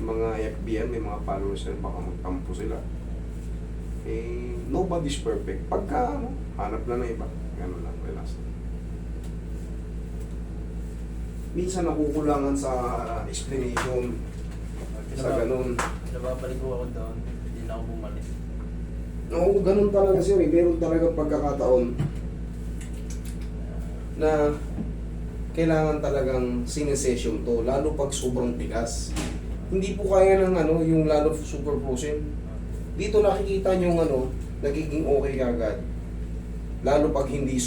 mga FBM, may mga followers sila, baka magtampo sila. Eh, nobody's perfect. Pagka, ano, hanap na ng iba. Ganun lang, relax. Minsan nakukulangan sa explanation, sa ganun. Nababalik ko ako doon, hindi na ako bumalik. Oo, ganun talaga sir. Meron talaga pagkakataon na kailangan talagang sinesession to, lalo pag sobrang tigas. Hindi po kaya ng ano, yung lalo super frozen. Dito nakikita nyo yung ano, nagiging okay agad. Lalo pag hindi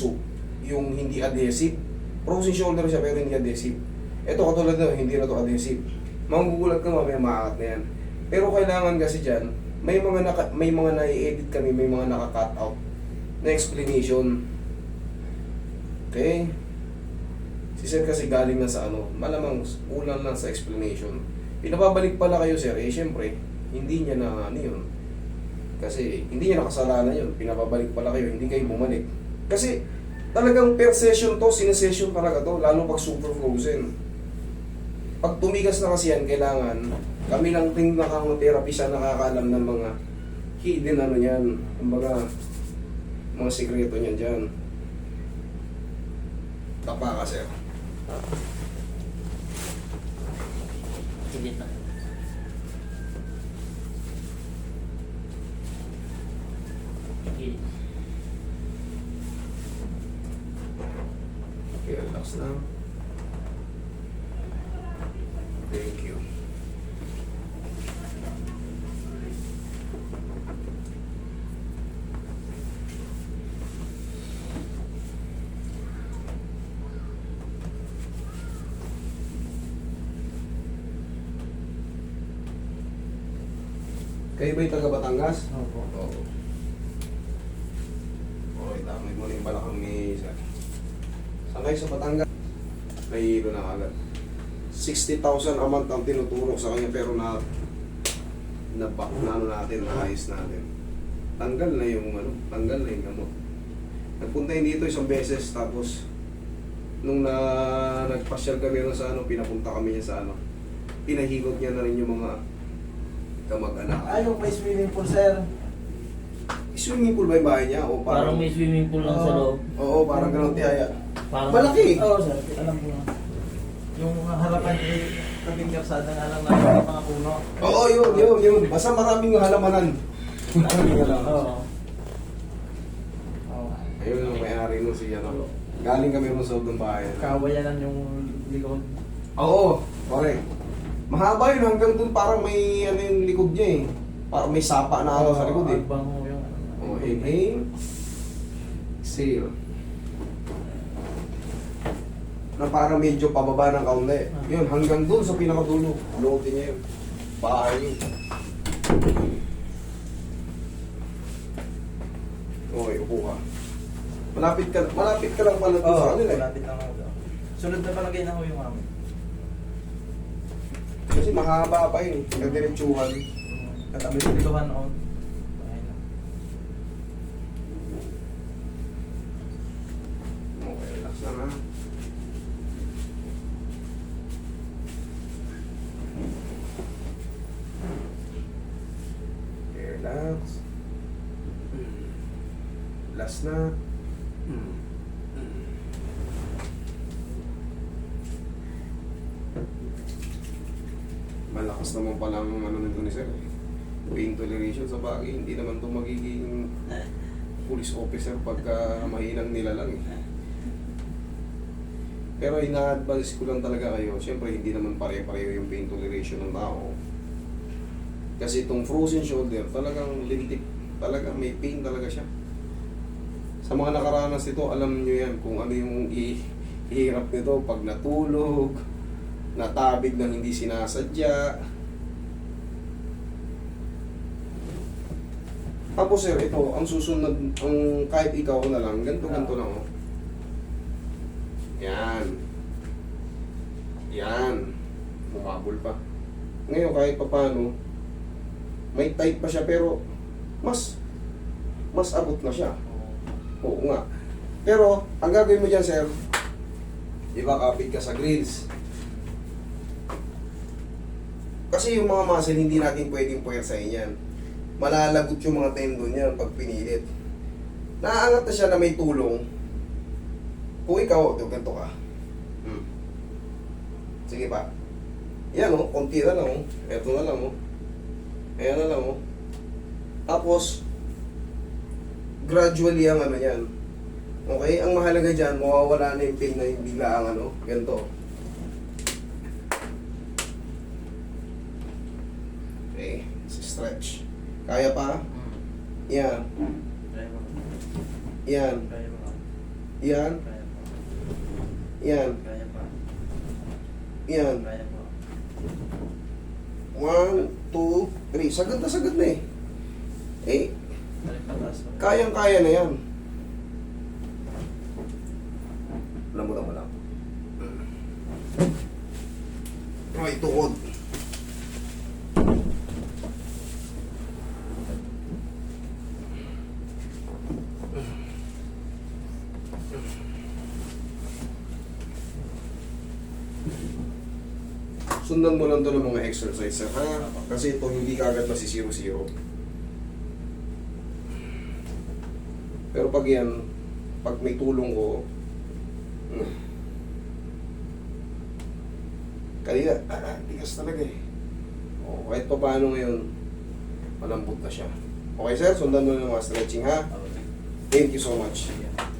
yung hindi adhesive. Frozen shoulder siya pero hindi adhesive. Ito katulad na, hindi na to adhesive. Magugulat ka mamaya, maaat na yan. Pero kailangan kasi dyan, may mga na-edit kami, may mga naka-cut out na explanation. Okay? Si sir kasi galing na sa ano, malamang kulang lang sa explanation. Pinababalik pala kayo sir, eh syempre, hindi niya na ano yun. Kasi hindi niya nakasalanan yun, pinababalik pala kayo, hindi kayo bumalik. Kasi talagang per session to, sinesession talaga to, lalo pag super frozen. Pag tumigas na kasi yan, kailangan, kami lang ting nakakotherapy sa nakakaalam ng mga hidden ano yan, kumbaga, mga sikreto niyan dyan. Tapa ka sir. Sige na. Okay. Okay, relax lang. Thank you. Kayo ba'y taga Batangas? Opo. Oo. Okay, tamay mo na yung balakang ni Sir. Saan kayo sa Batangas? Nahihilo na agad. 60,000 a month ang tinuturo sa kanya pero na ano natin, naayos natin. Tanggal na yung gamot. Nagpunta yun dito isang beses tapos nung nagpasyal kami rin sa ano, pinapunta kami niya sa ano. Pinahikot niya na rin yung mga kamag-anak. Yung may swimming pool, sir. Swimming pool ba yung bahay niya? O Parang may swimming pool lang sa loob. Oo, parang ganun tiyaya. Parang, Malaki. Oo, sir. Alam ko na. Yung harapan ay tabing karsada nga lang namin ng mga puno. Oo, yun. Basta maraming halamanan. Maraming halamanan. Oo. Oo. Ayun yung may-ari nun si ano. Galing kami rin sa loob ng bahay. Kawayanan yung likod. Oo, correct. Mahaba yun hanggang dun parang may ano yung likod niya eh. Parang may sapa na ano sa likod eh. Agbango yung ano. Oo, inhale. Exhale. Na parang medyo pababa ng kaunti. Yun, hanggang dun sa pinakadulo. Lootin niya yun. Bahay yun. Okay, upo ka. Malapit ka lang pala dun sa kanila eh. malapit lang ako doon. Sunod na palagay na ako yung amin. Kasi mahaba pa yun, nagdiretsuhan. Katabi sa piluhan on. Okay, relax lang ha. Okay, relax. Last na. Malakas naman pala ang ano nito ni Sir. Pain toleration sa bagay, hindi naman ito magiging police officer pagka mahinang nila lang eh. Pero ina-advise ko lang talaga kayo, siyempre hindi naman pare-pareho yung pain toleration ng tao. Kasi itong frozen shoulder, talagang lintik, talagang may pain talaga siya. Sa mga nakaranas nito, alam nyo yan kung ano yung ihirap nito pag natulog, natabig ng hindi sinasadya. Tapos sir, ito, ang susunod, ang kahit ikaw na lang, ganito lang oh. Yan. Yan. Bumabol pa. Ngayon kahit papaano, may tight pa siya pero mas abot na siya. Oo nga. Pero, ang gagawin mo dyan sir, di ba kapit ka sa grills? Kasi yung mga muscle, hindi natin pwedeng puwersahin yan. Malalagot yung mga tendon yan pag pinilit. Naaangat na siya na may tulong. Kung ikaw, ganito ka. Sige pa. Yan o, konti na lang o. Eto na lang o. Ayan na lang o. Tapos, gradually ang ano yan. Okay? Ang mahalaga dyan, mawawala na yung pain na yung bigla ang ano. Ganito. Okay. Stretch. Kaya pa? Yan. Kaya mo. Yan. Kaya mo. Yan. Kaya mo. Yan. Kaya pa. Yan. Kaya mo. 1, 2, 3. Sagad na eh. Eh, Balik pataas. kayang-kaya na yan. Lambutan mo lang. Okay, tukod. Sundan mo lang to ng mga exercise, ha? Kasi ito hindi kagad masi-zero-zero. Pero pag yan, pag may tulong ko, kanina, tigas talaga eh. O, kahit pa paano ngayon, malambot na siya. Okay sir, sundan mo ng mga stretching ha? Thank you so much. Yeah.